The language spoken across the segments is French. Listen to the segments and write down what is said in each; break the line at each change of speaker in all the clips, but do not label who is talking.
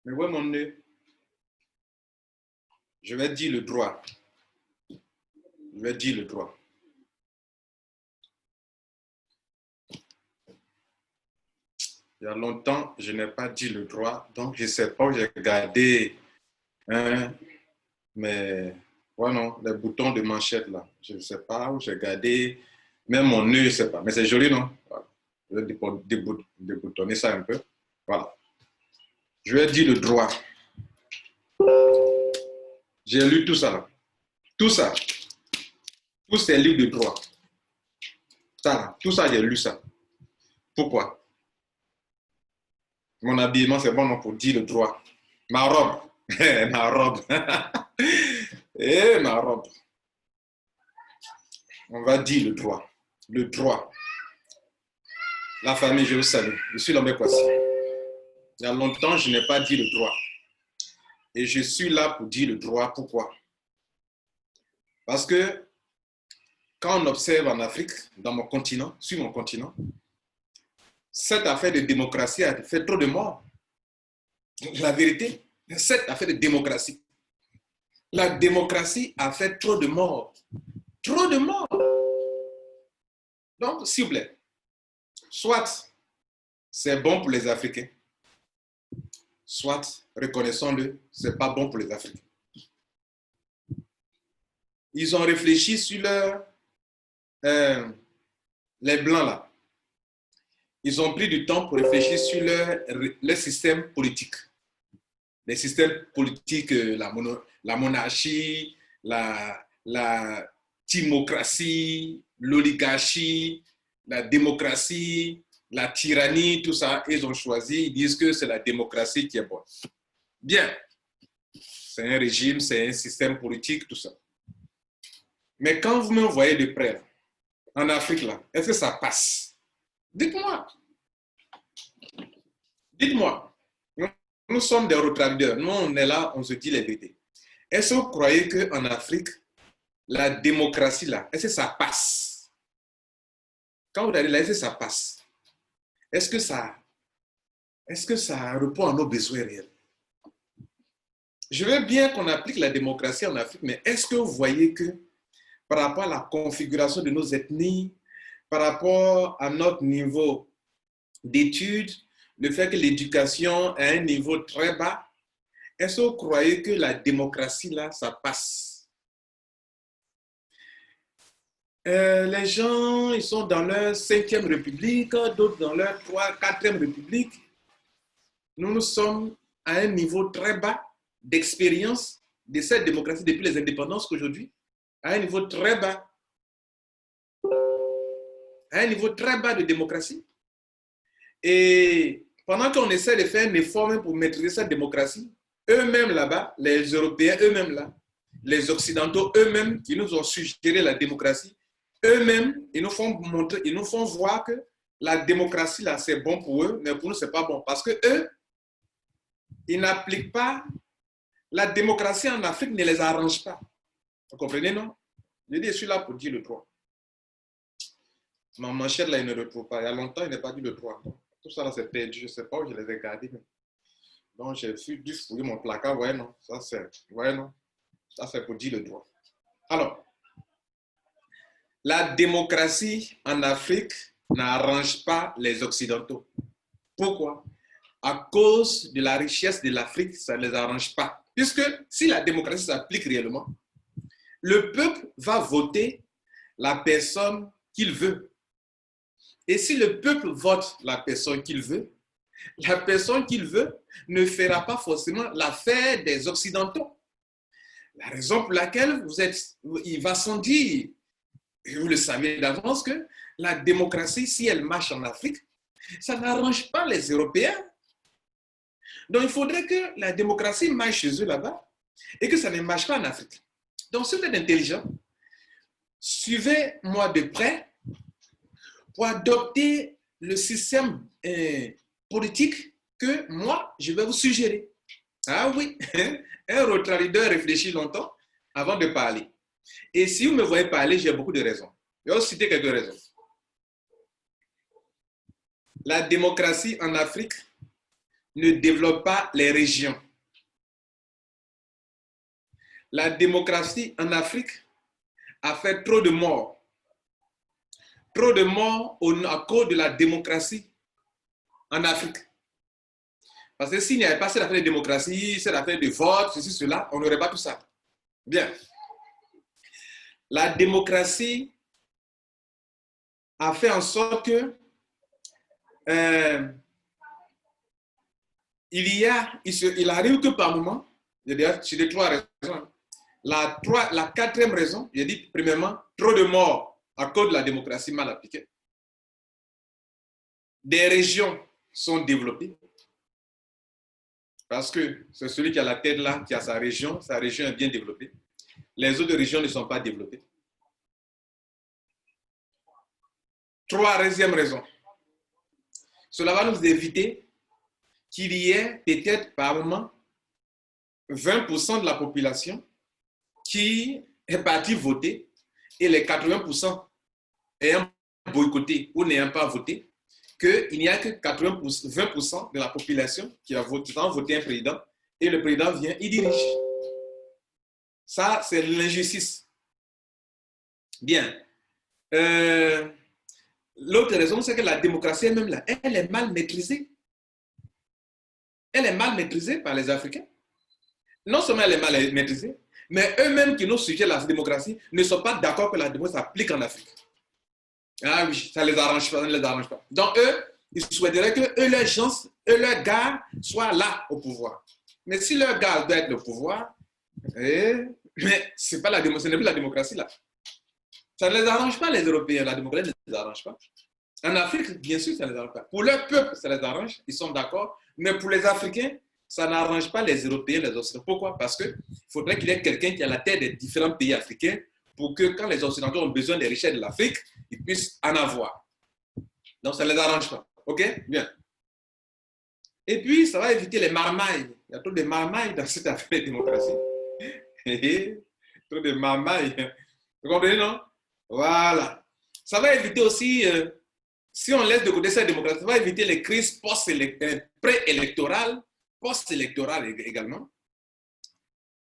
Mais ouais, mon nez, je vais dire le droit. Je vais dire le droit. Il y a longtemps, je n'ai pas dit le droit, donc je ne sais pas où j'ai gardé mais ouais, non, les boutons de manchette là. Je ne sais pas où j'ai gardé. Même mon nœud, je ne sais pas. Mais c'est joli, non? Voilà. Je vais déboutonner ça un peu. Voilà. Je vais dire le droit. J'ai lu tout ça là. Tout ça. Tous ces livres de droit. Ça, tout ça, j'ai lu ça. Pourquoi? Mon habillement, c'est bon non, pour dire le droit. Ma robe. Ma robe. Ma robe. On va dire le droit. Le droit. La famille, je vous salue. Je suis l'homme Kwasi. Il y a longtemps, je n'ai pas dit le droit. Et je suis là pour dire le droit. Pourquoi? Parce que quand on observe en Afrique, dans mon continent, sur mon continent, cette affaire de démocratie a fait trop de morts. La vérité, cette affaire de démocratie. La démocratie a fait trop de morts. Trop de morts. Donc, s'il vous plaît, soit c'est bon pour les Africains, soit, reconnaissons-le, ce n'est pas bon pour les Africains. Ils ont réfléchi sur les Blancs là. Ils ont pris du temps pour réfléchir sur leur système politique. Les systèmes politiques, la monarchie, la timocratie, l'oligarchie, la démocratie, la tyrannie, tout ça, ils ont choisi, ils disent que c'est la démocratie qui est bonne. Bien, c'est un régime, c'est un système politique, tout ça. Mais quand vous me voyez de près, là, en Afrique, là, est-ce que ça passe? Dites-moi. Dites-moi. Nous sommes des retracteurs. Nous, on est là, on se dit les vérités. Est-ce que vous croyez qu'en Afrique, la démocratie, là, est-ce que ça passe? Quand vous allez là, est-ce que ça passe? Est-ce que ça répond à nos besoins réels? Je veux bien qu'on applique la démocratie en Afrique, mais est-ce que vous voyez que par rapport à la configuration de nos ethnies, par rapport à notre niveau d'études, le fait que l'éducation est à un niveau très bas, est-ce que vous croyez que la démocratie, là, ça passe? Les gens, ils sont dans leur 5e République, d'autres dans leur 4e République. Nous sommes à un niveau très bas d'expérience de cette démocratie depuis les indépendances qu'aujourd'hui, à un niveau très bas. À un niveau très bas de démocratie. Et pendant qu'on essaie de faire un effort pour maîtriser cette démocratie, eux-mêmes là-bas, les Européens eux-mêmes là, les Occidentaux eux-mêmes qui nous ont suggéré la démocratie, eux-mêmes, ils nous font montrer, ils nous font voir que la démocratie là, c'est bon pour eux, mais pour nous, c'est pas bon. Parce que eux, ils n'appliquent pas, la démocratie en Afrique ne les arrange pas. Vous comprenez, non? Je dis, je suis là pour dire le droit. Ma manchette là, il ne retrouve pas. Il y a longtemps, il n'a pas dit le droit. Tout ça là, c'est perdu. Je ne sais pas où je les ai gardés. Donc, j'ai dû fouiller mon placard. Ouais, non. Ça, c'est pour dire le droit. Alors, la démocratie en Afrique n'arrange pas les Occidentaux. Pourquoi? À cause de la richesse de l'Afrique, ça ne les arrange pas. Puisque si la démocratie s'applique réellement, le peuple va voter la personne qu'il veut. Et si le peuple vote la personne qu'il veut ne fera pas forcément l'affaire des Occidentaux. La raison pour laquelle il va sans dire, et vous le savez d'avance, que la démocratie, si elle marche en Afrique, ça n'arrange pas les Européens. Donc, il faudrait que la démocratie marche chez eux là-bas et que ça ne marche pas en Afrique. Donc, si vous êtes intelligent, suivez-moi de près pour adopter le système politique que moi, je vais vous suggérer. Ah oui, un retracteur réfléchit longtemps avant de parler. Et si vous me voyez parler, j'ai beaucoup de raisons. Je vais vous citer quelques raisons. la démocratie en Afrique ne développe pas les régions. La démocratie en Afrique a fait trop de morts. Trop de morts à cause de la démocratie en Afrique. Parce que s'il n'y avait pas cette affaire de démocratie, cette affaire de vote, ceci, cela, on n'aurait pas tout ça. Bien. La démocratie a fait en sorte que il arrive que par moment, j'ai des trois raisons. La quatrième raison, j'ai dit premièrement, trop de morts à cause de la démocratie mal appliquée. Des régions sont développées parce que c'est celui qui a la tête là, qui a sa région est bien développée. Les autres régions ne sont pas développées. Troisième raison, cela va nous éviter qu'il y ait peut-être par moment 20% de la population qui est partie voter et les 80% ayant boycotté ou n'ayant pas voté, qu'il n'y a que 20% de la population qui a voté un président et le président vient, il dirige. Ça, c'est l'injustice. Bien. L'autre raison, c'est que la démocratie elle-même, là, elle est mal maîtrisée. Elle est mal maîtrisée par les Africains. Non seulement elle est mal maîtrisée, mais eux-mêmes qui nous suggèrent la démocratie ne sont pas d'accord que la démocratie s'applique en Afrique. Ah oui, ça ne les arrange pas, ça ne les arrange pas. Donc eux, ils souhaiteraient que leurs gars soient là au pouvoir. Mais si leur gars doit être au pouvoir, mais ce n'est plus la démocratie là. Ça ne les arrange pas les Européens, la démocratie ne les arrange pas. En Afrique, bien sûr, ça ne les arrange pas. Pour leur peuple, ça les arrange, ils sont d'accord. Mais pour les Africains, ça n'arrange pas les Européens, les Occidentaux. Pourquoi? Parce qu'il faudrait qu'il y ait quelqu'un qui a la tête des différents pays africains pour que quand les Occidentaux ont besoin des richesses de l'Afrique, ils puissent en avoir. Donc, ça ne les arrange pas. OK? Bien. Et puis, ça va éviter les marmailles. Il y a trop de marmailles dans cette affaire de démocratie. Trop de marmailles. Vous comprenez, non? Voilà. Ça va éviter aussi, si on laisse de côté cette démocratie, ça va éviter les crises pré-électorales, post-électorales également.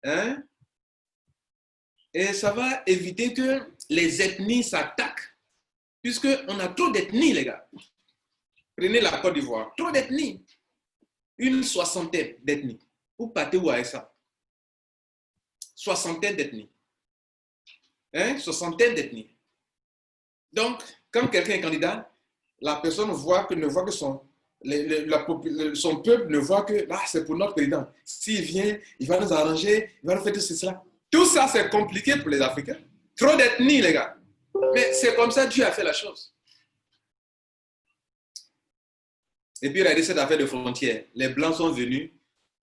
Hein? Et ça va éviter que les ethnies s'attaquent, puisqu'on a trop d'ethnies, les gars. Prenez la Côte d'Ivoire, trop d'ethnies. Une soixantaine d'ethnies. Vous partez où avec ça? Soixantaine d'ethnies. Hein? Soixantaine d'ethnies. Donc, quand quelqu'un est candidat, la personne ne voit que son peuple ne voit que c'est pour notre président. S'il vient, il va nous arranger, il va nous faire tout cela. Tout ça, c'est compliqué pour les Africains. Trop d'ethnies, les gars. Mais c'est comme ça que Dieu a fait la chose. Et puis, regardez cette affaire de frontières. Les Blancs sont venus,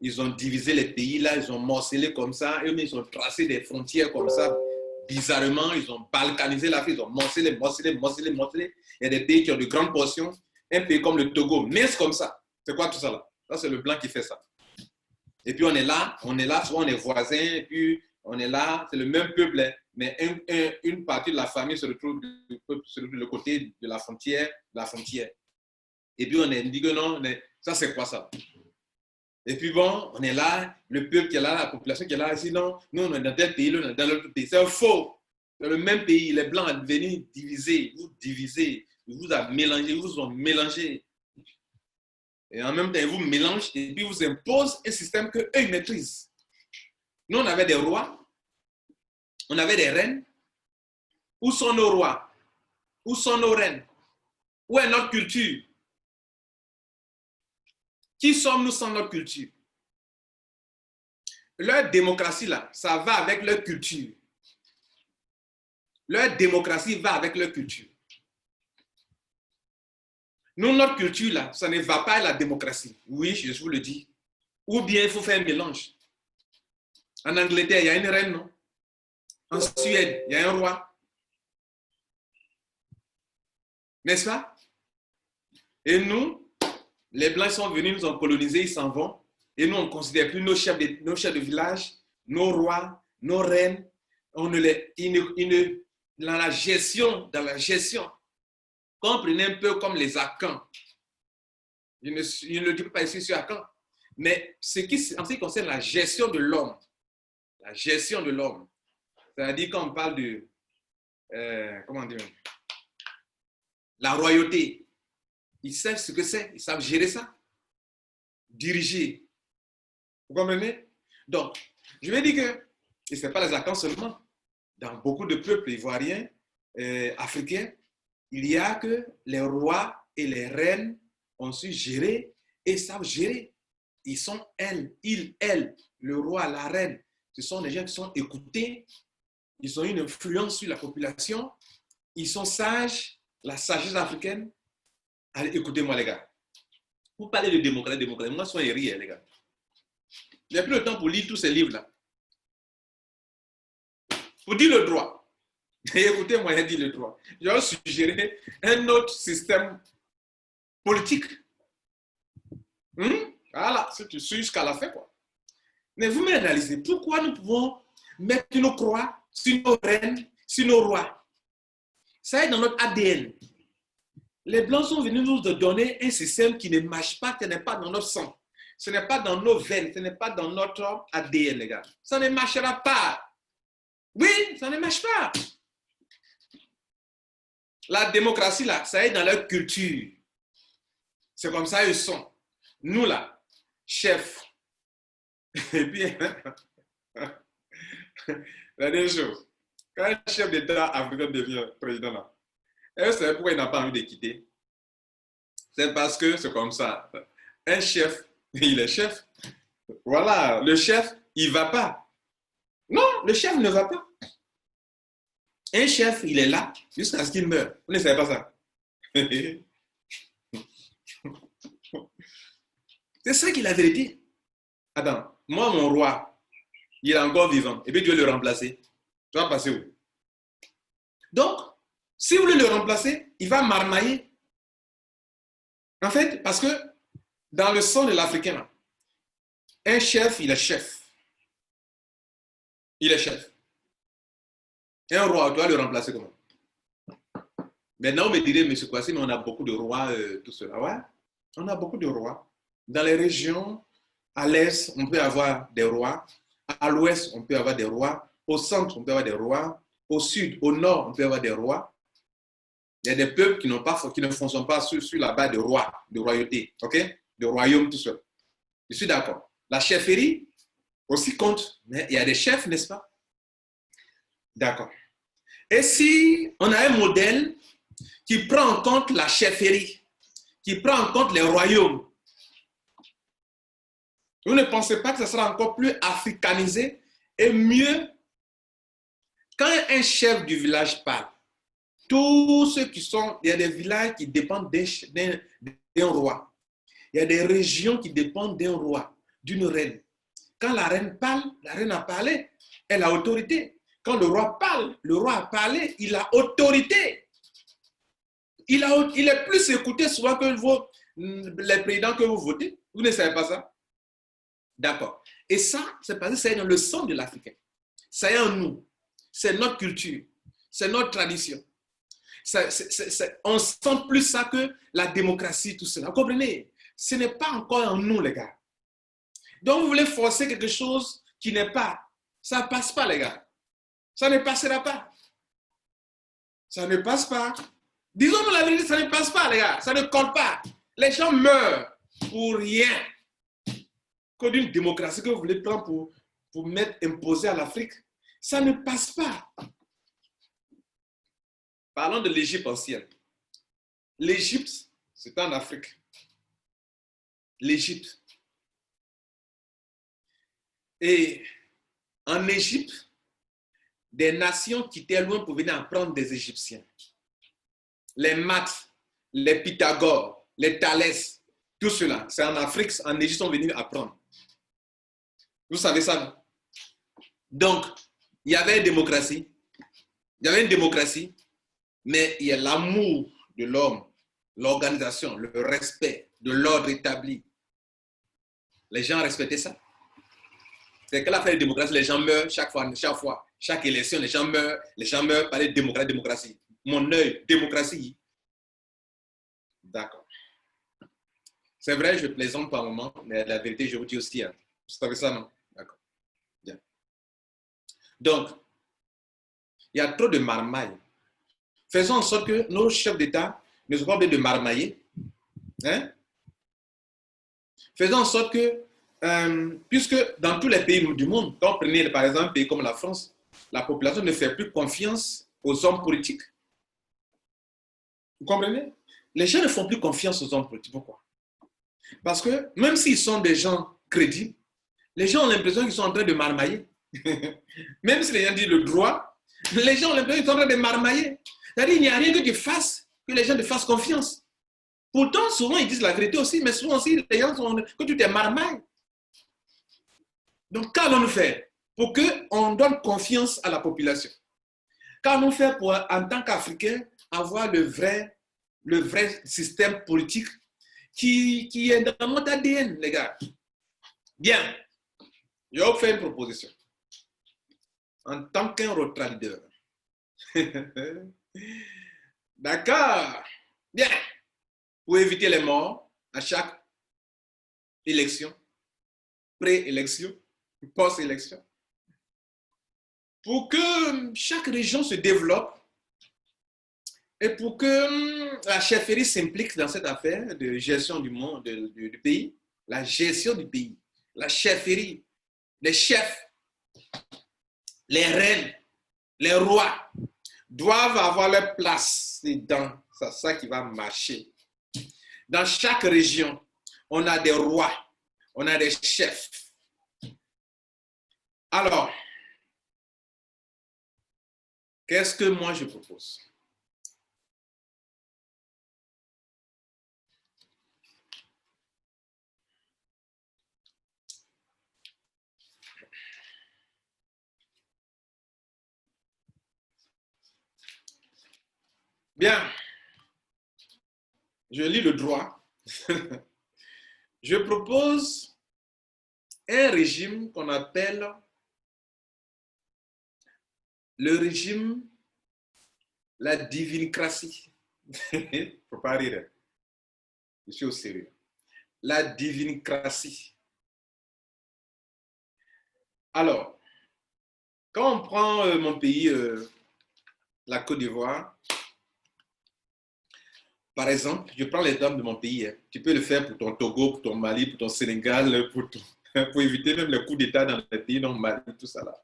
ils ont divisé les pays là, ils ont morcelé comme ça, eux-mêmes, ils ont tracé des frontières comme ça. Bizarrement, ils ont balkanisé l'Afrique, ils ont morcelé. Il y a des pays qui ont de grandes portions. Un pays comme le Togo, mince comme ça. C'est quoi tout ça là? Ça, c'est le blanc qui fait ça. Et puis on est là, souvent on est voisins, et puis on est là, c'est le même peuple, mais une partie de la famille se retrouve de le côté de la frontière, Et puis on dit que non, ça c'est quoi ça? Et puis bon, on est là, le peuple qui est là, la population qui est là, dit non, nous on est dans tel pays, nous on est dans l'autre pays. C'est un faux. C'est le même pays, les Blancs sont venus diviser, vous ont mélangé. Et en même temps, ils vous mélangent et puis vous imposent un système qu'eux, ils maîtrisent. Nous, on avait des rois, on avait des reines. Où sont nos rois? Où sont nos reines? Où est notre culture? Qui sommes-nous sans notre culture? Leur démocratie, là, ça va avec leur culture. Leur démocratie va avec leur culture. Nous, notre culture, là, ça ne va pas à la démocratie. Oui, je vous le dis. Ou bien, il faut faire un mélange. En Angleterre, il y a une reine, non? En Suède, il y a un roi. N'est-ce pas? Et nous, les Blancs sont venus, nous ont colonisés, ils s'en vont. Et nous, on ne considère plus nos chefs de village, nos rois, nos reines. Dans la gestion, comprenez un peu comme les Akans. Je ne le dis pas ici sur Caen. Mais en ce qui concerne la gestion de l'homme, c'est-à-dire quand on parle de, comment dire, la royauté, ils savent ce que c'est, ils savent gérer ça, diriger. Vous comprenez? Donc, je vais dire que, et ce n'est pas les Akans seulement, dans beaucoup de peuples ivoiriens, africains, il y a que les rois et les reines ont su gérer et savent gérer. Ils sont elles, le roi, la reine, ce sont des gens qui sont écoutés, ils ont une influence sur la population, ils sont sages, la sagesse africaine. Allez, écoutez-moi les gars, vous parlez de démocratie, moi soyez rire les gars. Il n'y a plus le temps pour lire tous ces livres-là. Pour dire le droit. Et écoutez-moi, il dit le droit. Je vais suggérer un autre système politique. Voilà, si tu suis jusqu'à la fin, quoi. Mais vous m'analysez, pourquoi nous pouvons mettre nos croix sur nos reines, sur nos rois? Ça est dans notre ADN. Les Blancs sont venus nous donner un système qui ne marche pas, qui n'est pas dans notre sang. Ce n'est pas dans nos veines, ce n'est pas dans notre ADN, les gars. Ça ne marchera pas. Oui, ça ne marche pas. La démocratie, là, ça est dans leur culture. C'est comme ça ils sont. Nous, là, chefs. Et puis, la dernière chose, quand un chef d'État africain devient président, là, vous savez pourquoi il n'a pas envie de quitter? C'est parce que c'est comme ça. Un chef, il est chef. Voilà, le chef, il ne va pas. Non, le chef ne va pas. Un chef, il est là jusqu'à ce qu'il meure. Vous ne savez pas ça? C'est ça qui est la vérité. Attends, moi, mon roi, il est encore vivant. Et puis tu veux le remplacer. Tu vas passer où? Donc, si vous voulez le remplacer, il va marmailler. En fait, parce que dans le sang de l'Africain, un chef, il est chef. Il est chef. Et un roi, tu vas le remplacer comment? Maintenant, on me dirait, M. Kwasi, mais on a beaucoup de rois, tout cela. Ouais, on a beaucoup de rois. Dans les régions, à l'est, on peut avoir des rois. À l'ouest, on peut avoir des rois. Au centre, on peut avoir des rois. Au sud, au nord, on peut avoir des rois. Il y a des peuples qui ne fonctionnent pas sur la base de rois, de royauté, ok? De royaume, tout seul. Je suis d'accord. La chefferie aussi compte, mais il y a des chefs, n'est-ce pas? D'accord. Et si on a un modèle qui prend en compte la chefferie, qui prend en compte les royaumes, vous ne pensez pas que ce sera encore plus africanisé et mieux? Quand un chef du village parle, tous ceux qui sont, il y a des villages qui dépendent d'un roi. Il y a des régions qui dépendent d'un roi, d'une reine. Quand la reine parle, la reine a parlé, elle a autorité. Quand le roi parle, le roi a parlé, il a autorité. Il est plus écouté souvent que les présidents que vous votez. Vous ne savez pas ça? D'accord. Et ça, c'est parce que c'est dans le sang de l'Africain. C'est en nous. C'est notre culture. C'est notre tradition. On sent plus ça que la démocratie, tout cela. Vous comprenez? Ce n'est pas encore en nous, les gars. Donc, vous voulez forcer quelque chose qui n'est pas. Ça ne passe pas, les gars. Ça ne passera pas. Ça ne passe pas. Disons-nous la vérité, ça ne passe pas, les gars. Ça ne colle pas. Les gens meurent pour rien. Que d'une démocratie que vous voulez prendre pour mettre, imposer à l'Afrique, ça ne passe pas. Parlons de l'Égypte ancienne. L'Égypte, c'est en Afrique. L'Égypte. Et en Égypte, des nations qui étaient loin pour venir apprendre des Égyptiens. Les maths, les Pythagore, les Thalès, tout cela, c'est en Afrique, en Égypte, sont venus apprendre. Vous savez ça, non? Donc, il y avait une démocratie. Il y avait une démocratie, mais il y a l'amour de l'homme, l'organisation, le respect de l'ordre établi. Les gens respectaient ça. C'est que l'affaire de démocratie, les gens meurent chaque fois, chaque élection, les gens meurent, parler de démocratie. Mon œil, démocratie. D'accord. C'est vrai, je plaisante par moment, mais la vérité, je vous dis aussi. Hein. Vous savez ça, non? D'accord. Bien. Donc, il y a trop de marmaille. Faisons en sorte que nos chefs d'État ne soient pas obligés de marmailler. Hein? Faisons en sorte que, puisque dans tous les pays du monde, quand on prenait par exemple un pays comme la France, la population ne fait plus confiance aux hommes politiques. Vous comprenez? Les gens ne font plus confiance aux hommes politiques. Pourquoi? Parce que même s'ils sont des gens crédibles, les gens ont l'impression qu'ils sont en train de marmailler. Même si les gens disent le droit, les gens ont l'impression qu'ils sont en train de marmailler. C'est-à-dire qu'il n'y a rien que tu fasses, que les gens te fassent confiance. Pourtant, souvent, ils disent la vérité aussi, mais souvent aussi, les gens sont que tu te marmailles. Donc, qu'allons-nous faire pour qu'on donne confiance à la population? Qu'allons-nous faire pour, en tant qu'Africains, avoir le vrai système politique qui est dans notre ADN, les gars? Bien, je vais vous faire une proposition. En tant qu'un retard leader. D'accord. Bien. Pour éviter les morts à chaque élection, pré-élection, post-élection, pour que chaque région se développe et pour que la chefferie s'implique dans cette affaire de gestion du monde, du pays, la gestion du pays, la chefferie, les chefs, les reines, les rois doivent avoir leur place dedans. C'est ça qui va marcher. Dans chaque région, on a des rois, on a des chefs. Alors, qu'est-ce que moi je propose? Bien, je lis le droit. Je propose un régime qu'on appelle le régime la divinicratie. Il ne faut pas rire. Je suis au sérieux. La divinicratie. Alors, quand on prend mon pays, la Côte d'Ivoire, par exemple, je prends l'exemple de mon pays. Hein. Tu peux le faire pour ton Togo, pour ton Mali, pour ton Sénégal, pour éviter même les coups d'État dans les pays, donc Mali, tout ça là.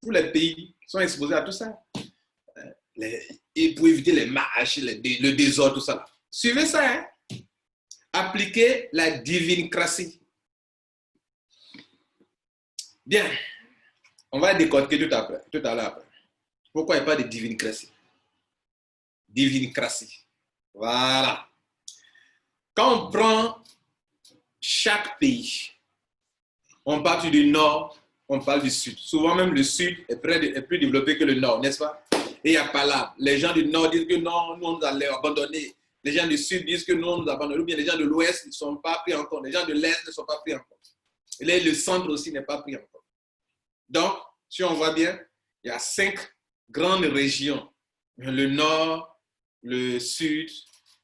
Tous les pays sont exposés à tout ça. Et pour éviter les marches, le désordre, tout ça là. Suivez ça, hein? Appliquez la divinicratie. Bien, on va décortiquer tout à l'heure. Pourquoi il n'y a pas de divinicratie? Divinicratie. Voilà. Quand on prend chaque pays, on part du nord, on parle du sud. Souvent même le sud est plus développé que le nord, n'est-ce pas? Et il n'y a pas là. Les gens du nord disent que non, nous on nous allons abandonner. Les gens du sud disent que nous on nous abandonne. Ou bien les gens de l'ouest ne sont pas pris en compte. Les gens de l'est ne sont pas pris en compte. Et là, le centre aussi n'est pas pris en compte. Donc, si on voit bien, il y a 5 grandes régions. Le nord, le sud,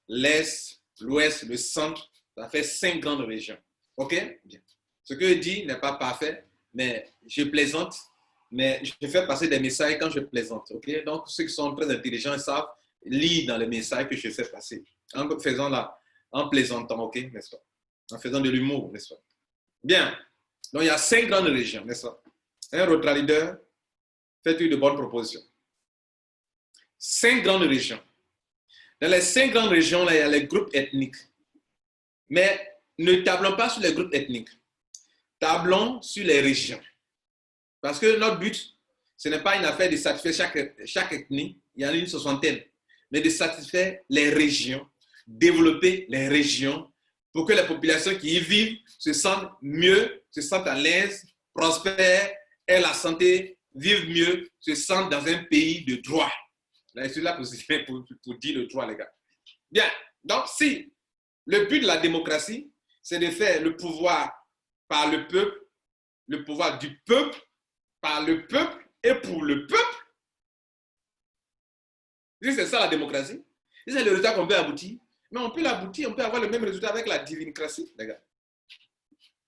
l'est, l'ouest, le centre. Ça fait 5 grandes régions. OK? Bien. Ce que je dis n'est pas parfait, mais je plaisante. Mais je fais passer des messages quand je plaisante. OK? Donc, ceux qui sont très intelligents savent lire dans les messages que je fais passer. En plaisantant, OK? N'est-ce pas? En faisant de l'humour, n'est-ce pas? Bien. Donc, il y a 5 grandes régions, n'est-ce pas? Un retard leader, faites-lui de bonnes propositions. 5 grandes régions. Dans les 5 grandes régions, là, il y a les groupes ethniques. Mais ne tablons pas sur les groupes ethniques. Tablons sur les régions. Parce que notre but, ce n'est pas une affaire de satisfaire chaque ethnie, il y en a une soixantaine, mais de satisfaire les régions, développer les régions pour que les populations qui y vivent se sentent mieux, se sentent à l'aise, prospèrent, aient la santé, vivent mieux, se sentent dans un pays de droit. Là, je suis là pour dire le droit, les gars. Bien, donc si le but de la démocratie, c'est de faire le pouvoir par le peuple, le pouvoir du peuple, par le peuple et pour le peuple. Si c'est ça la démocratie, si c'est le résultat qu'on peut aboutir, Mais on peut l'aboutir, on peut avoir le même résultat avec la divinicratie, les gars.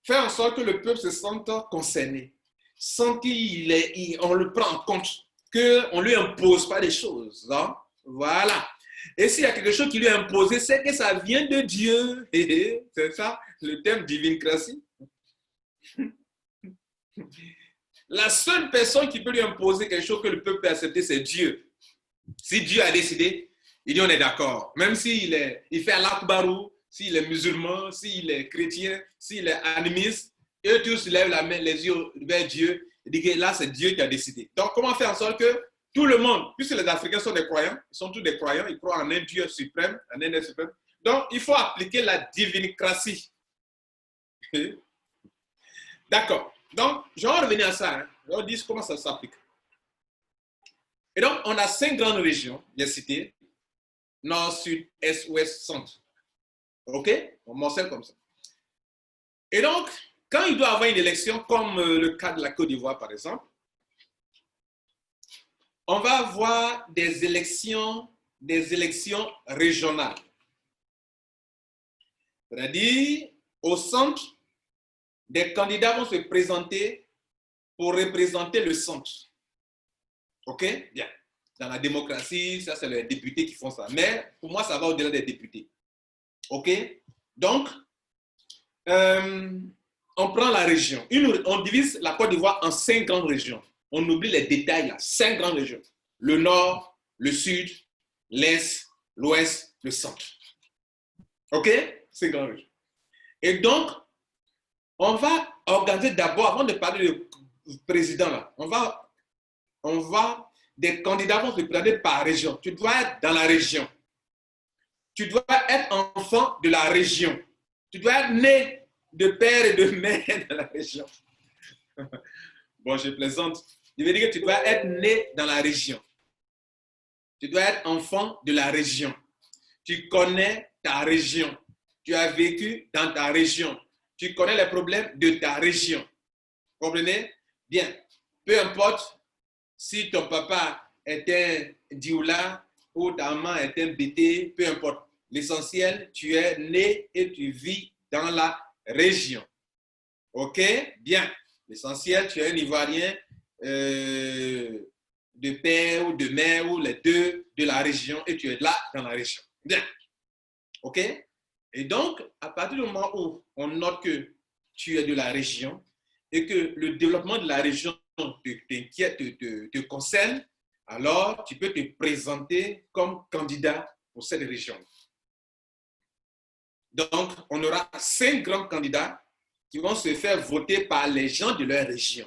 Faire en sorte que le peuple se sente concerné, sent qu'on le prend en compte, qu'on ne lui impose pas des choses. Hein? Voilà. Et s'il y a quelque chose qui lui est imposé, c'est que ça vient de Dieu. C'est ça, le terme divinicratie. La seule personne qui peut lui imposer quelque chose que le peuple peut accepter, c'est Dieu. Si Dieu a décidé, il dit on est d'accord. Même s'il fait al-Akbarou, s'il est musulman, s'il est chrétien, s'il est animiste, eux tous lèvent la main, les yeux vers Dieu, et disent que là c'est Dieu qui a décidé. Donc comment faire en sorte que tout le monde, puisque les Africains sont des croyants, ils sont tous des croyants, ils croient en un Dieu suprême, en un être suprême. Donc il faut appliquer la divinicratie. D'accord. Donc, je vais revenir à ça. Hein. Je vais dire comment ça s'applique. Et donc, on a 5 grandes régions, bien citées. Nord, Sud, Est, Ouest, Centre. OK? On mentionne comme ça. Et donc, quand il doit y avoir une élection, comme le cas de la Côte d'Ivoire, par exemple, on va avoir des élections régionales. C'est-à-dire, au centre, des candidats vont se présenter pour représenter le centre. OK? Bien. Dans la démocratie, ça, c'est les députés qui font ça. Mais pour moi, ça va au-delà des députés. OK? Donc, on prend la région. On divise la Côte d'Ivoire en 5 grandes régions. On oublie les détails là. 5 grandes régions. Le nord, le sud, l'est, l'ouest, le centre. OK? 5 grandes régions. Et donc, on va organiser d'abord, avant de parler du président là, on va des candidats vont se présenter par région. Tu dois être dans la région. Tu dois être enfant de la région. Tu dois être né de père et de mère dans la région. Bon, je plaisante. Je veux dire que tu dois être né dans la région. Tu dois être enfant de la région. Tu connais ta région. Tu as vécu dans ta région. Tu connais les problèmes de ta région. Vous comprenez? Bien. Peu importe si ton papa est un Dioula ou ta maman est un BT, peu importe. L'essentiel, tu es né et tu vis dans la région. OK? Bien. L'essentiel, tu es un Ivoirien de père ou de mère ou les deux de la région et tu es là dans la région. Bien. OK? Et donc, à partir du moment où on note que tu es de la région et que le développement de la région t'inquiète, te concerne, alors tu peux te présenter comme candidat pour cette région. Donc, on aura 5 grands candidats qui vont se faire voter par les gens de leur région.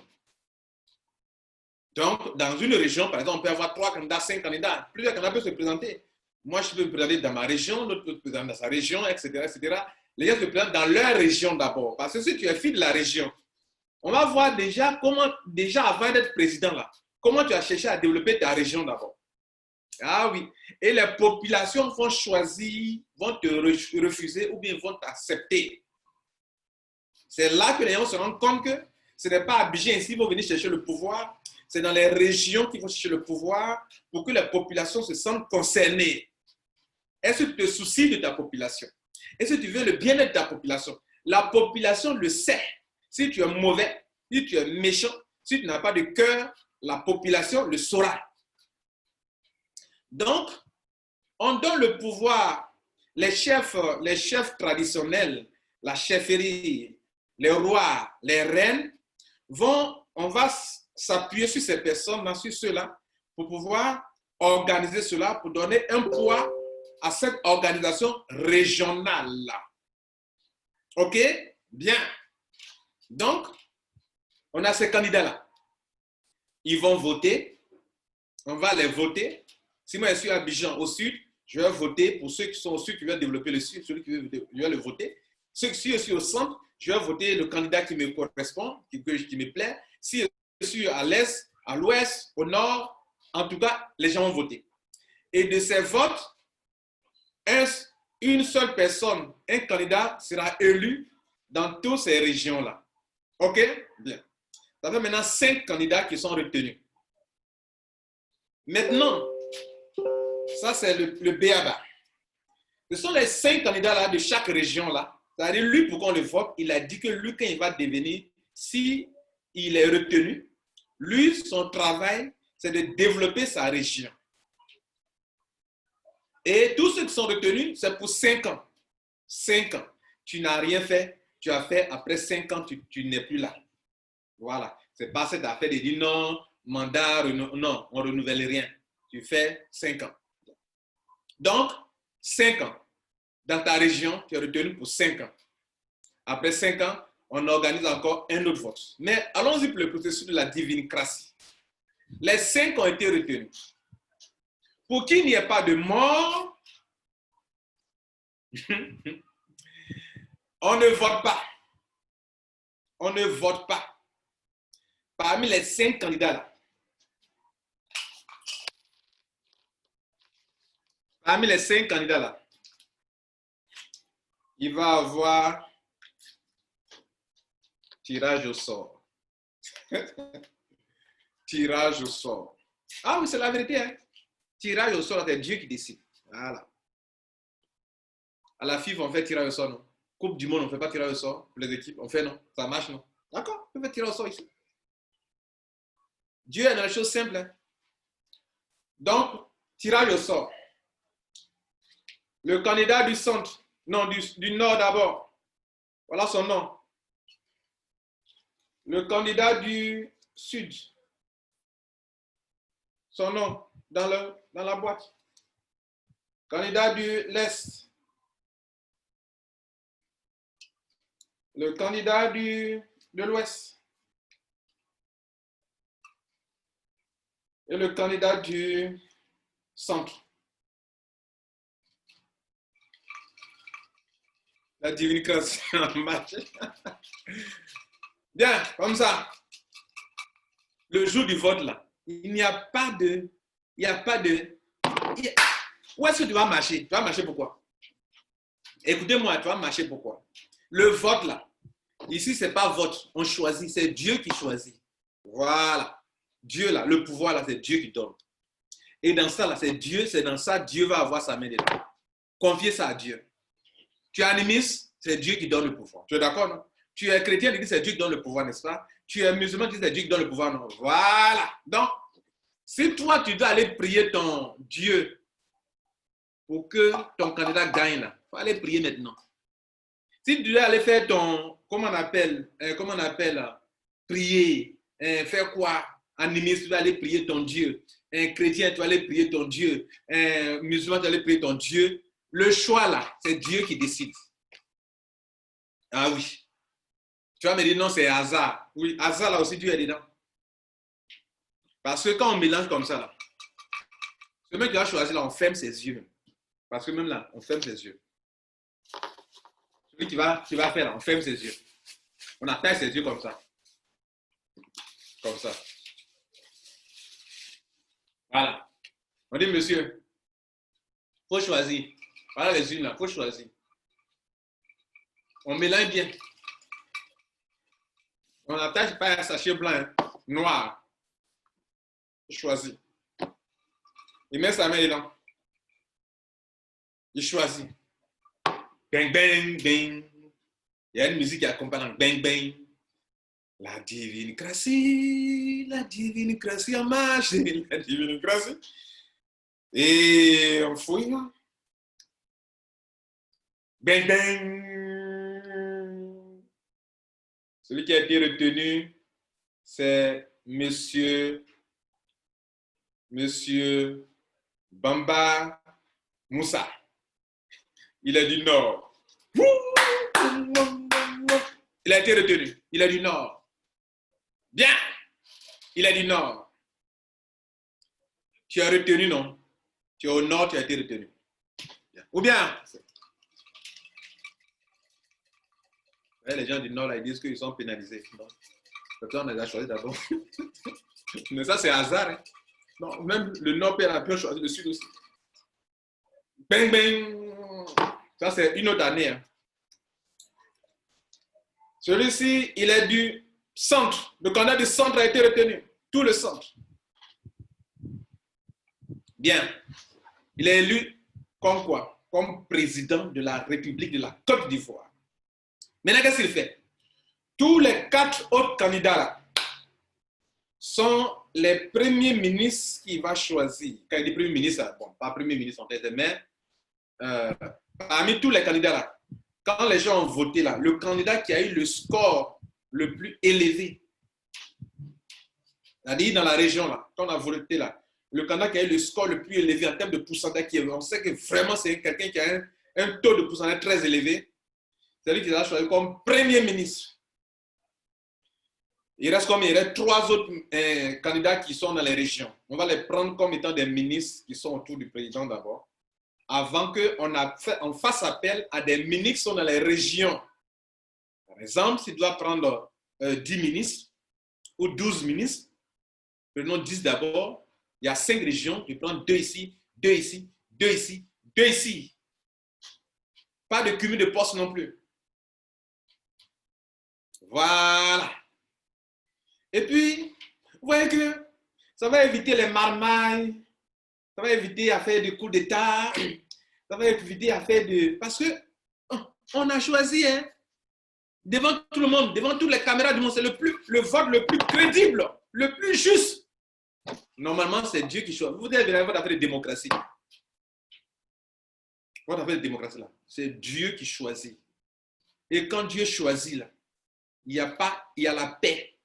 Donc, dans une région, par exemple, on peut avoir 3 candidats, 5 candidats. Plusieurs candidats peuvent se présenter. Moi, je peux me présenter dans ma région, l'autre peut se présenter dans sa région, etc., etc. Les gens se présentent dans leur région d'abord. Parce que si tu es fille de la région, on va voir déjà comment, déjà avant d'être président là, comment tu as cherché à développer ta région d'abord. Ah oui. Et les populations vont choisir, vont te refuser ou bien vont t'accepter. C'est là que les gens se rendent compte que ce n'est pas à Abidjan ici, ils vont venir chercher le pouvoir. C'est dans les régions qu'ils vont chercher le pouvoir pour que les populations se sentent concernées. Est-ce que tu te soucies de ta population? Est-ce que tu veux le bien-être de ta population? La population le sait. Si tu es mauvais, si tu es méchant, si tu n'as pas de cœur, la population le saura. Donc, on donne le pouvoir, les chefs traditionnels, la chefferie, les rois, les reines, on va s'appuyer sur ces personnes, sur ceux-là, pour pouvoir organiser cela, pour donner un poids à cette organisation régionale-là. OK? Bien. Donc, on a ces candidats-là. Ils vont voter. On va les voter. Si moi je suis à Abidjan au sud, je vais voter pour ceux qui sont au sud qui veulent développer le sud, celui qui veut le voter. Ceux qui sont au centre, je vais voter le candidat qui me correspond, qui me plaît. Si je suis à l'est, à l'ouest, au nord, en tout cas, les gens vont voter. Et de ces votes, une seule personne, un candidat sera élu dans toutes ces régions-là. OK? Bien. Ça fait maintenant 5 candidats qui sont retenus. Maintenant, ça c'est le B.A.B.A. Ce sont les 5 candidats là, de chaque région là. C'est-à-dire, lui, pour qu'on le vote, il a dit que lui, quand il va devenir, si il est retenu, lui, son travail, c'est de développer sa région. Et tous ceux qui sont retenus, c'est pour 5 ans. 5 ans. Tu n'as rien fait, tu as fait, après 5 ans, tu n'es plus là. Voilà. C'est pas cette affaire de dire non, mandat, non, on ne renouvelle rien. Tu fais 5 ans. Donc, 5 ans. Dans ta région, tu es retenu pour 5 ans. Après 5 ans, on organise encore un autre vote. Mais allons-y pour le processus de la divinicratie. Les 5 ont été retenus. Pour qu'il n'y ait pas de mort, on ne vote pas. On ne vote pas. Parmi les 5 candidats là, parmi les 5 candidats là, il va y avoir tirage au sort. Tirage au sort. Ah oui, c'est la vérité. Hein? Tirage au sort, c'est Dieu qui décide. Voilà. À la FIFA, on fait tirage au sort, non? Coupe du monde, on ne fait pas tirage au sort pour les équipes. On fait non. Ça marche, non? D'accord, on fait tirage au sort ici. Dieu est dans les choses simples. Hein? Donc, tirage au sort. Le candidat du centre, non, du nord d'abord. Voilà son nom. Le candidat du sud. Son nom dans la boîte. Candidat de l'Est. Le candidat de l'Ouest. Et le candidat du centre. La divinicratie en marche. Bien, comme ça. Le jour du vote, là, il n'y a pas de... Où est-ce que tu vas marcher? Tu vas marcher pourquoi? Écoutez-moi, tu vas marcher pourquoi? Le vote, là, ici, ce n'est pas vote. On choisit, c'est Dieu qui choisit. Voilà. Dieu, là, le pouvoir, là, c'est Dieu qui donne. Et dans ça, là, c'est dans ça, Dieu va avoir sa main dedans. Confiez ça à Dieu. Tu es animiste, c'est Dieu qui donne le pouvoir. Tu es d'accord, non? Tu es chrétien, tu dis c'est Dieu qui donne le pouvoir, n'est-ce pas? Tu es musulman, tu dis c'est Dieu qui donne le pouvoir, non? Voilà. Donc, si toi, tu dois aller prier ton Dieu pour que ton candidat gagne, là, il faut aller prier maintenant. Si tu dois aller faire ton, comment on appelle, prier, faire quoi? Animiste, tu vas aller prier ton Dieu. Un chrétien, tu vas aller prier ton Dieu. Un musulman, tu vas aller prier ton Dieu. Le choix, là, c'est Dieu qui décide. Ah oui. Tu vas me dire, non, c'est hasard. Oui, hasard, là aussi, Dieu est dedans. Parce que quand on mélange comme ça, là, ce mec qui va choisir, là, on ferme ses yeux. Parce que même là, on ferme ses yeux. Celui qui va faire, là, on ferme ses yeux. On attache ses yeux comme ça. Comme ça. Voilà. On dit, monsieur, il faut choisir. Voilà les unes là, il faut choisir. On mélange bien. On n'attache pas un sachet blanc, hein, noir. Il choisit. Il met sa main dedans. Il choisit. Bang, bang, bang. Il y a une musique qui accompagne. Bang, bang. La divinicratie en marche. La divinicratie. Et on fouille. Bang, bang. Celui qui a été retenu, c'est Monsieur Bamba Moussa. Il est du Nord. Il a été retenu. Il est du Nord. Bien. Il est du Nord. Tu es retenu, non? Tu es au Nord, tu as été retenu. Bien. Ou bien, les gens du Nord, là, ils disent qu'ils sont pénalisés. Peut-être on les a choisis d'abord. Mais ça, c'est hasard. Hein? Non, même le Nord peut choisir le Sud aussi. Bang, bang. Ça, c'est une autre année. Hein? Celui-ci, il est du centre. Le candidat du centre a été retenu. Tout le centre. Bien. Il est élu comme quoi? comme président de la République de la Côte d'Ivoire. Maintenant, qu'est-ce qu'il fait? Tous les 4 autres candidats là sont les premiers ministres qu'il va choisir. Quand il dit premier ministre, bon, pas premier ministre en tête, mais parmi tous les candidats là, quand les gens ont voté là, le candidat qui a eu le score le plus élevé, c'est-à-dire dans la région là, quand on a voté là, le candidat qui a eu le score le plus élevé en termes de pourcentage, on sait que vraiment c'est quelqu'un qui a un taux de pourcentage très élevé, c'est lui qui a choisi comme premier ministre. Il reste combien? Il reste 3 autres candidats qui sont dans les régions. On va les prendre comme étant des ministres qui sont autour du président d'abord, avant qu'on fasse appel à des ministres qui sont dans les régions. Par exemple, s'il doit prendre 10 ministres ou 12 ministres, prenons 10 d'abord, il y a 5 régions, je prends 2 ici, 2 ici, 2 ici, 2 ici. Pas de cumul de postes non plus. Voilà. Et puis, vous voyez que ça va éviter les marmailles, ça va éviter à faire des coups d'État, ça va éviter à faire de... Parce que on a choisi, hein, devant tout le monde, devant toutes les caméras du monde, c'est le vote le plus crédible, le plus juste. Normalement, c'est Dieu qui choisit. Vous avez votre affaire de démocratie. Votre affaire de démocratie, là, c'est Dieu qui choisit. Et quand Dieu choisit, là, il y a la paix.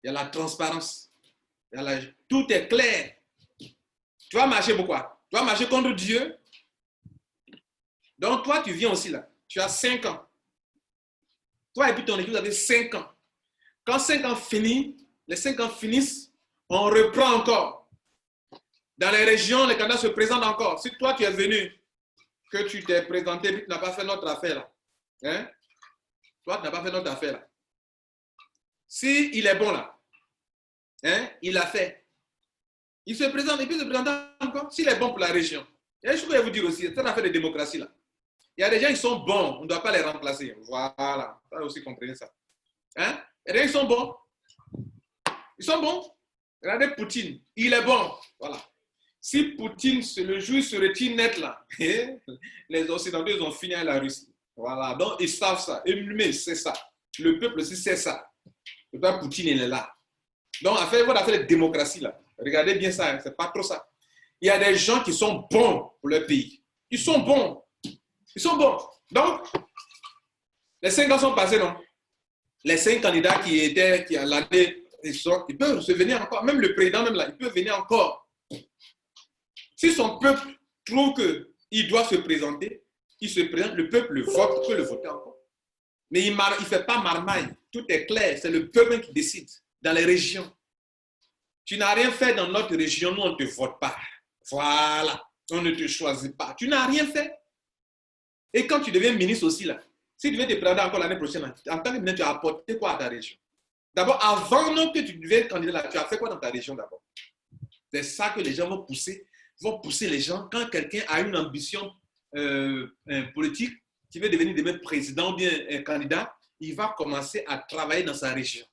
Il y a la transparence. Tout est clair. Tu vas marcher pourquoi? Tu vas marcher contre Dieu. Donc toi, tu viens aussi là. Tu as 5 ans. Toi et puis ton équipe, vous avez 5 ans. Quand 5 ans finissent, les 5 ans finissent, on reprend encore. Dans les régions, les candidats se présentent encore. Si toi, tu es venu, que tu t'es présenté et que tu n'as pas fait notre affaire là. Hein? Toi, tu n'as pas fait notre affaire là. Si il est bon là, hein, il l'a fait. Il se présente et puis se présente encore. S'il est bon pour la région. Et je peux vous dire aussi, c'est une affaire de démocratie là. Il y a des gens qui sont bons, on ne doit pas les remplacer. Voilà, ça aussi comprenez ça. Hein? Il y a des gens qui sont bons. Ils sont bons. Regardez Poutine, il est bon. Voilà. Si Poutine, le jour où il se retire net là, les Occidentaux ils ont fini à la Russie. Voilà, donc ils savent ça. Et lui, c'est ça. Le peuple aussi sait ça. Le peuple Poutine, il est là. Donc, votre affaire de démocratie là, regardez bien ça, c'est pas trop ça. Il y a des gens qui sont bons pour leur pays. Ils sont bons. Ils sont bons. Donc, les 5 ans sont passés, non? Les 5 candidats qui à l'année, ils peuvent se venir encore. Même le président, même là, il peut venir encore. Si son peuple trouve qu'il doit se présenter, il se présente, le peuple le vote, peut le voter encore. Mais il ne fait pas marmaille. Tout est clair. C'est le peuple qui décide dans les régions. Tu n'as rien fait dans notre région, nous, on ne te vote pas. Voilà. On ne te choisit pas. Tu n'as rien fait. Et quand tu deviens ministre aussi, là, si tu veux te présenter encore l'année prochaine, en tant que ministre, tu as apporté quoi à ta région? D'abord, avant même que tu deviennes candidat, là, tu as fait quoi dans ta région d'abord? C'est ça que les gens vont pousser les gens. Quand quelqu'un a une ambition politique, qui veut devenir demain président ou bien un candidat, il va commencer à travailler dans sa région.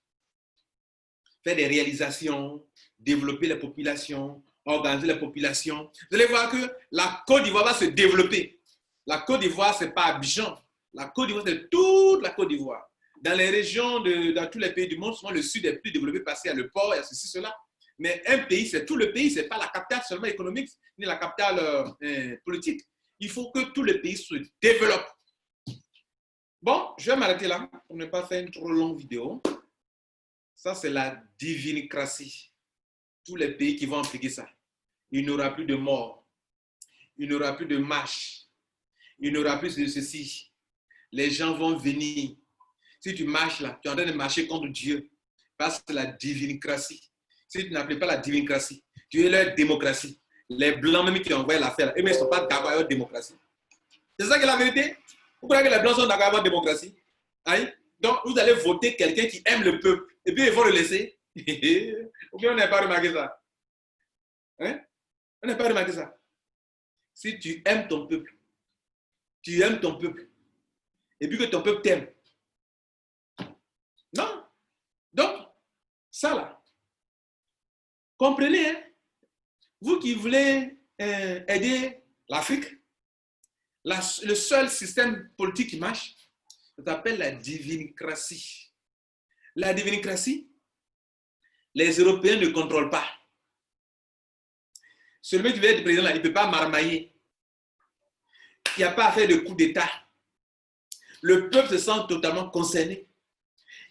Faire des réalisations, développer les populations, organiser les populations. Vous allez voir que la Côte d'Ivoire va se développer. La Côte d'Ivoire, ce n'est pas Abidjan. La Côte d'Ivoire, c'est toute la Côte d'Ivoire. Dans les régions, dans tous les pays du monde, souvent le sud est plus développé parce qu'il y a le port, il y a ceci, cela. Mais un pays, c'est tout le pays, ce n'est pas la capitale seulement économique, ni la capitale politique. Il faut que tout le pays se développe. Bon, je vais m'arrêter là pour ne pas faire une trop longue vidéo. Ça, c'est la divinicratie. Tous les pays qui vont appliquer ça. Il n'y aura plus de morts. Il n'y aura plus de marche. Il n'y aura plus de ceci. Les gens vont venir. Si tu marches là, tu es en train de marcher contre Dieu. Parce que c'est la divinicratie. Si tu n'appliques pas la divinicratie, tu es leur démocratie. Les Blancs même qui ont envoyé l'affaire, eux, ils ne sont pas d'accord avec la démocratie. C'est ça qui est la vérité. Vous croyez que les Blancs sont d'accord avec la démocratie? Hein? Donc, vous allez voter quelqu'un qui aime le peuple. Et puis, ils vont le laisser. Ou bien, on n'a pas remarqué ça. Hein? On n'a pas remarqué ça. Si tu aimes ton peuple, tu aimes ton peuple, et puis que ton peuple t'aime. Non. Donc, ça là, comprenez, hein? Vous qui voulez aider l'Afrique, Le seul système politique qui marche, ça s'appelle la divinicratie. La divinicratie, les Européens ne contrôlent pas. Celui qui veut être président, là, il ne peut pas marmailler. Il n'y a pas à faire de coup d'État. Le peuple se sent totalement concerné.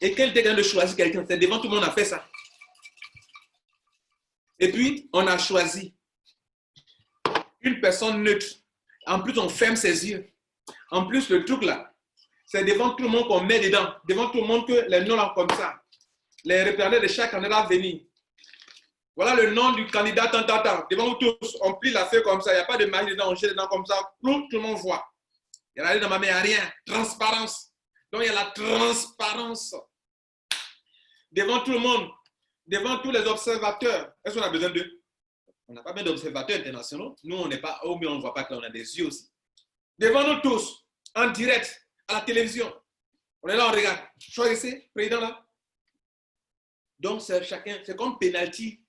Et quand il était de choisir quelqu'un, c'est devant tout le monde a fait ça. Et puis, on a choisi une personne neutre. En plus, on ferme ses yeux. En plus, le truc là, c'est devant tout le monde qu'on met dedans. Devant tout le monde que les noms là comme ça. Les représentants de chaque candidat à venir. Voilà le nom du candidat, tant. Devant vous tous, on plie la feuille comme ça. Il n'y a pas de magie dedans, on jette dedans comme ça. Tout le monde voit. Il y a rien dans ma main, il n'y a rien. Transparence. Donc, il y a la transparence. Devant tout le monde, devant tous les observateurs. Est-ce qu'on a besoin d'eux? On n'a pas besoin d'observateurs internationaux. Nous, on n'est pas, mais on ne voit pas que là, on a des yeux aussi. Devant nous tous, en direct, à la télévision. On est là, on regarde. Choisissez, président là. Donc, c'est chacun, c'est comme penalty,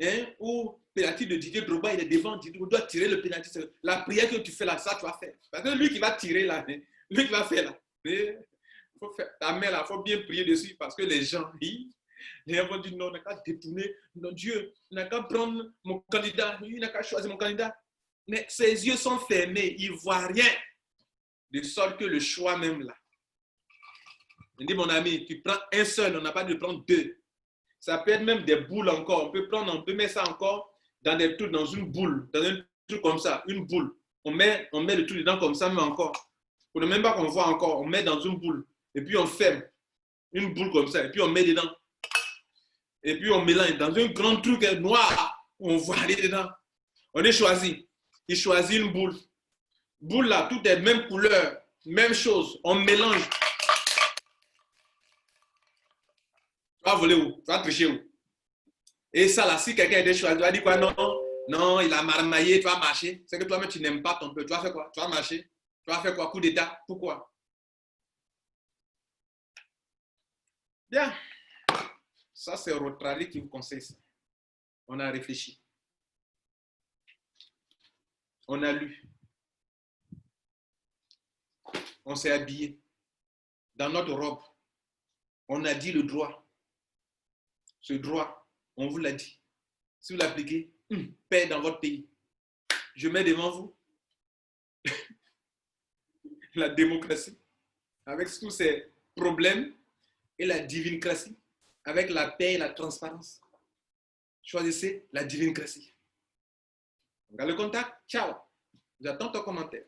hein, ou penalty de Didier Drogba, il est devant, tu dois tirer le penalty. La prière que tu fais là, ça, tu vas faire. Parce que lui qui va tirer là, lui qui va faire là. Il faut faire ta main là, il faut bien prier dessus parce que les gens, les gens vont dire non, on n'a qu'à détourner, non, Dieu, on n'a qu'à prendre mon candidat, il n'a qu'à choisir mon candidat. Mais ses yeux sont fermés, il ne voit rien. De sorte que le choix même là. Je dis, mon ami, tu prends un seul, on n'a pas de prendre deux. Ça peut être même des boules encore. On peut mettre ça encore dans des trucs, dans une boule, dans un truc comme ça, une boule. On met le truc dedans comme ça, mais encore. Pour ne même pas qu'on voit encore, on met dans une boule. Et puis on ferme une boule comme ça. Et puis on met dedans. Et puis on mélange dans un grand truc noir. On voit aller dedans. On est choisi. Il choisit une boule. Boule là, toutes les mêmes couleurs, même chose. On mélange. Tu vas voler où? Tu vas tricher où? Et ça là, si quelqu'un a été choisi, tu vas dire quoi? Non, non, il a marmaillé, tu vas marcher. C'est que toi-même, tu n'aimes pas ton peuple. Tu vas faire quoi? Tu vas marcher. Tu vas faire quoi? Coup d'État? Pourquoi? Bien. Ça, c'est Rotrali qui vous conseille ça. On a réfléchi. On a lu. On s'est habillé. Dans notre robe, on a dit le droit. Ce droit, on vous l'a dit. Si vous l'appliquez, paix dans votre pays. Je mets devant vous la démocratie, avec tous ses problèmes, et la divinicratie, avec la paix et la transparence. Choisissez la divinicratie. Regarde le contact. Ciao. J'attends ton commentaire.